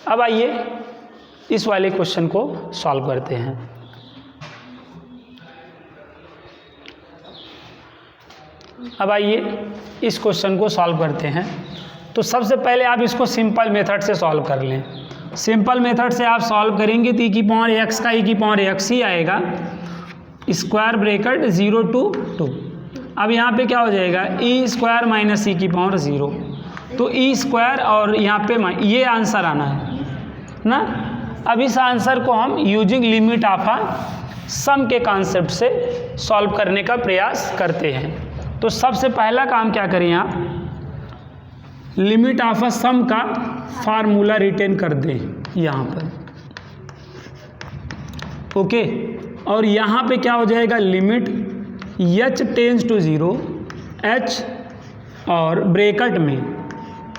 अब आइए इस वाले क्वेश्चन को सॉल्व करते हैं। अब आइए इस क्वेश्चन को सॉल्व करते हैं। तो सबसे पहले आप इसको सिंपल मेथड से सॉल्व कर लें। सिंपल मेथड से आप सॉल्व करेंगे तो e⁻x का e⁻x ही आएगा, स्क्वायर ब्रैकेट 0 to 2। अब यहाँ पे क्या हो जाएगा, e² माइनस e⁻0, तो e² और यहाँ पे ये आंसर आना है ना। अब इस आंसर को हम यूजिंग लिमिट ऑफ अ सम के कॉन्सेप्ट से सॉल्व करने का प्रयास करते हैं। तो सबसे पहला काम क्या करें, आप लिमिट ऑफ अ सम का फार्मूला रिटेन कर दें यहाँ पर, ओके। और यहाँ पे क्या हो जाएगा, limit h tends to 0 h और ब्रैकेट में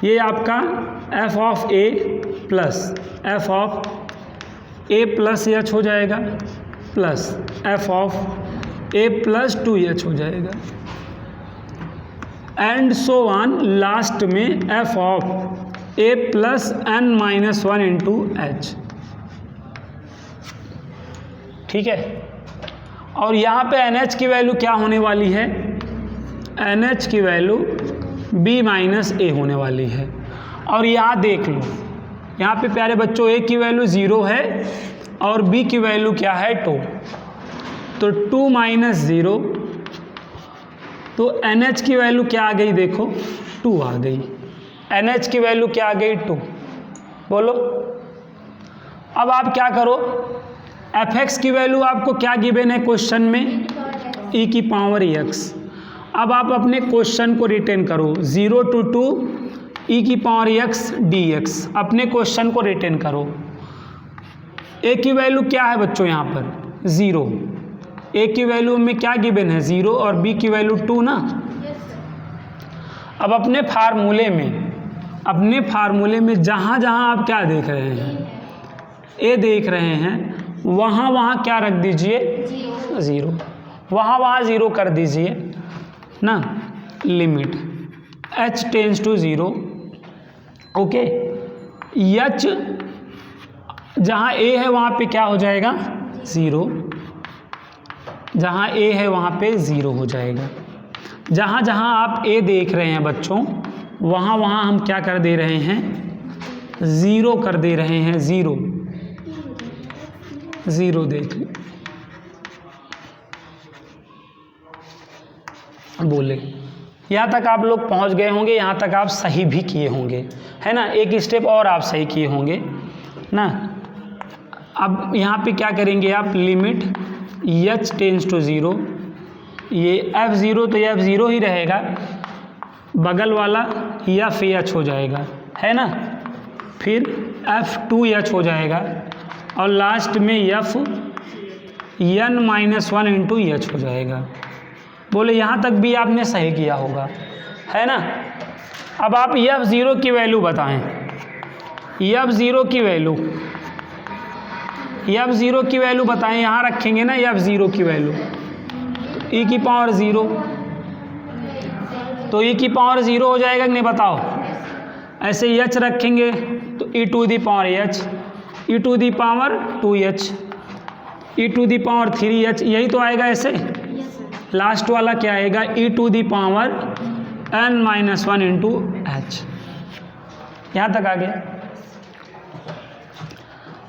ये आपका f of a plus f of a plus h हो जाएगा, plus f of a plus 2h हो जाएगा, एंड सो ऑन लास्ट में f of a plus n-1 into h, ठीक है। और यहाँ पे NH की वैल्यू क्या होने वाली है, NH की वैल्यू B माइनस A होने वाली है। और यहाँ देख लो, यहाँ पे प्यारे बच्चों A की वैल्यू 0 है और B की वैल्यू क्या है 2, तो 2 माइनस 0, तो NH की वैल्यू क्या आ गई, देखो 2 आ गई। NH की वैल्यू क्या आ गई, 2। बोलो अब आप क्या करो, fx की वैल्यू आपको क्या गिवन है क्वेश्चन में, e⁻x। अब आप अपने क्वेश्चन को रिटेन करो, 0 to 2 e⁻x dx, अपने क्वेश्चन को रिटेन करो। a की वैल्यू क्या है बच्चों, यहाँ पर 0, a की वैल्यू में क्या गिवन है 0 और b की वैल्यू 2 ना। अब अपने फार्मूले में जहाँ जहाँ आप क्या देख रहे हैं, a देख रहे हैं, वहाँ क्या रख दीजिए 0, वहाँ 0 कर दीजिए ना। Limit h tends to 0, okay. h जहाँ a है वहाँ पे क्या हो जाएगा 0, जहाँ a है वहाँ पे 0 हो जाएगा। जहाँ जहाँ आप a देख रहे हैं बच्चों, वहाँ हम क्या कर दे रहे हैं, 0 कर दे रहे हैं, 0 देख लो। बोले यहाँ तक आप लोग पहुँच गए होंगे, यहाँ तक आप सही भी किए होंगे, है ना। एक स्टेप और आप सही किए होंगे ना। अब यहाँ पे क्या करेंगे आप, लिमिट h टेंस टू 0, ये f0 तो ये f0 ही रहेगा, बगल वाला f हो जाएगा, है ना। फिर f2h हो जाएगा और लास्ट में n-1 इंटू h हो जाएगा। बोले यहाँ तक भी आपने सही किया होगा, है ना। अब आप f0 की वैल्यू बताएं, f0 की वैल्यू बताएं, यहाँ रखेंगे ना f0 की वैल्यू, e⁻0, तो e⁻0 हो जाएगा कि नहीं बताओ। ऐसे h रखेंगे तो e⁻h, e⁻2h, e⁻3h, यही तो आएगा। ऐसे लास्ट वाला क्या आएगा, e⁻n-1 इंटू h। यहाँ तक आ गया।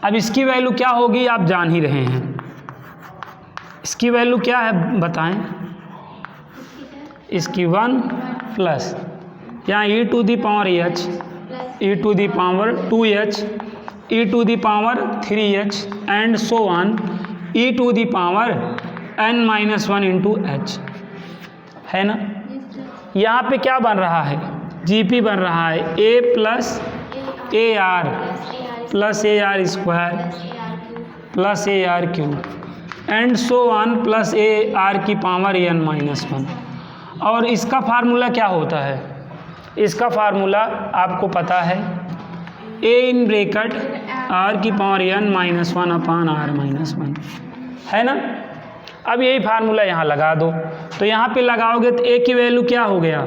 अब इसकी वैल्यू क्या होगी आप जान ही रहे हैं, इसकी वैल्यू क्या है बताएं। इसकी 1 प्लस यहाँ e⁻h, e⁻2h, e⁻3h and so on e⁻n-1 into h, है ना। यहाँ पे क्या बन रहा है, GP बन रहा है a plus AR plus AR square plus AR cube and so on plus AR की पावर n-1। और इसका फार्मूला क्या होता है, इसका फार्मूला आपको पता है, a इन ब्रैकेट r की पावर n-1 अपान r-1, है ना। अब यही फार्मूला यहाँ लगा दो, तो यहाँ पे लगाओगे तो a की वैल्यू क्या हो गया,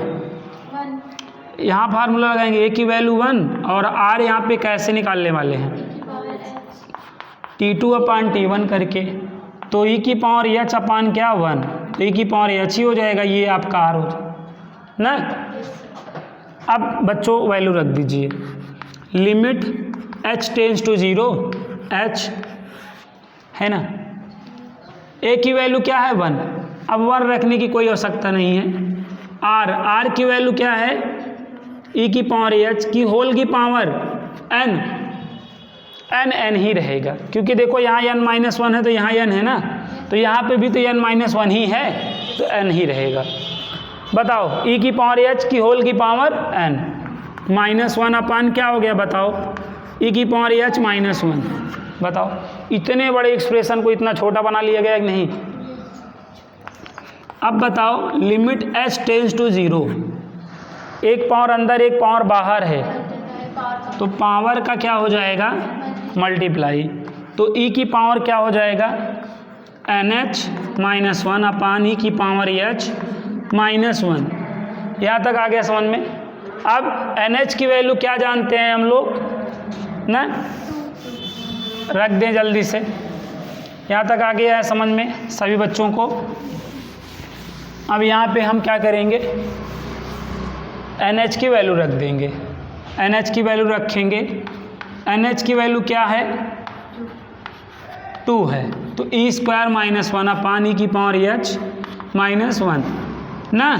यहाँ फार्मूला लगाएंगे, ए की वैल्यू 1 और आर यहाँ पे कैसे निकालने वाले हैं, T2/T1 करके। तो ई की पावर एच अपान क्या 1, तो ई की पावर एच ही हो जाएगा, ये आपका आर हो जाएगा ना। अब बच्चों वैल्यू रख दीजिए, limit h tends to 0, h है ना, a की वैल्यू क्या है 1, अब 1 रखने की कोई आवश्यकता नहीं है। r की वैल्यू क्या है, e की पावर h की होल की पावर n ही रहेगा, क्योंकि देखो यहाँ n-1 है तो यहाँ n है ना, तो यहाँ पे भी तो n-1 ही है, तो n ही रहेगा। बताओ e की पावर h की होल की पावर n, -1 अपान क्या हो गया बताओ, e की पावर h -1। बताओ इतने बड़े एक्सप्रेशन को इतना छोटा बना लिया गया कि नहीं। अब बताओ लिमिट h टेंस टू 0, एक पावर अंदर एक पावर बाहर है, तो पावर का क्या हो जाएगा मल्टीप्लाई, तो e की पावर क्या हो जाएगा NH-1 अपान e की पावर h -1। यहाँ तक आ गया समझ में। अब NH की वैल्यू क्या जानते हैं हम लोग ना, रख दें जल्दी से। यहाँ तक आ गया है समझ में सभी बच्चों को। अब यहाँ पे हम क्या करेंगे, NH की वैल्यू रख देंगे, NH की वैल्यू रखेंगे, NH की वैल्यू क्या है 2 है, तो e² -1 अपान e की पावर h -1 ना,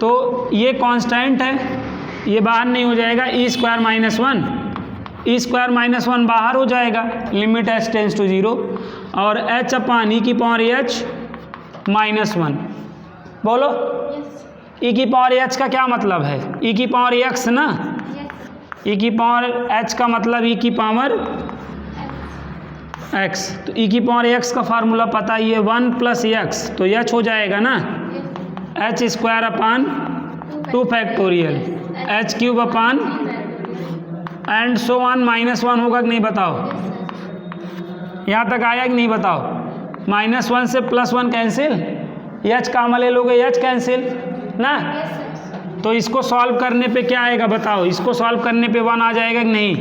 तो ये कांस्टेंट है, ये बाहर नहीं हो जाएगा, e² -1 बाहर हो जाएगा, लिमिट h टेंस टू 0 और h अपान e की पावर h -1। बोलो e की पावर h का क्या मतलब है, e की पावर x ना, e की पावर h का मतलब e की पावर x, तो e की पावर x का फार्मूला पता ही है 1 + x, तो h हो जाएगा ना h² upon 2 factorial h³ upon and so on -1 होगा कि नहीं बताओ। यहाँ तक आया कि नहीं बताओ। -1 से +1 कैंसिल, h कामन ले लोगे h कैंसिल ना, तो इसको सॉल्व करने पे क्या आएगा बताओ, इसको सॉल्व करने पे 1 आ जाएगा कि नहीं,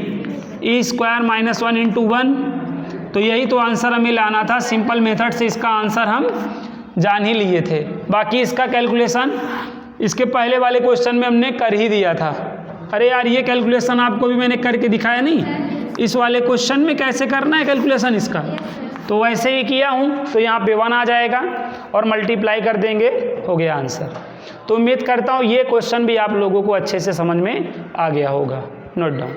e² -1 × 1, तो यही तो आंसर हमें लाना था। सिंपल मेथड से इसका आंसर हम जान ही लिए थे, बाकी इसका कैलकुलेशन इसके पहले वाले क्वेश्चन में हमने कर ही दिया था। अरे यार ये कैलकुलेशन आपको भी मैंने करके दिखाया नहीं, इस वाले क्वेश्चन में कैसे करना है कैलकुलेशन इसका, तो वैसे ही किया हूँ, तो यहाँ पे 1 आ जाएगा और मल्टीप्लाई कर देंगे, हो गया आंसर। तो उम्मीद करता हूँ ये क्वेश्चन भी आप लोगों को अच्छे से समझ में आ गया होगा। Note down.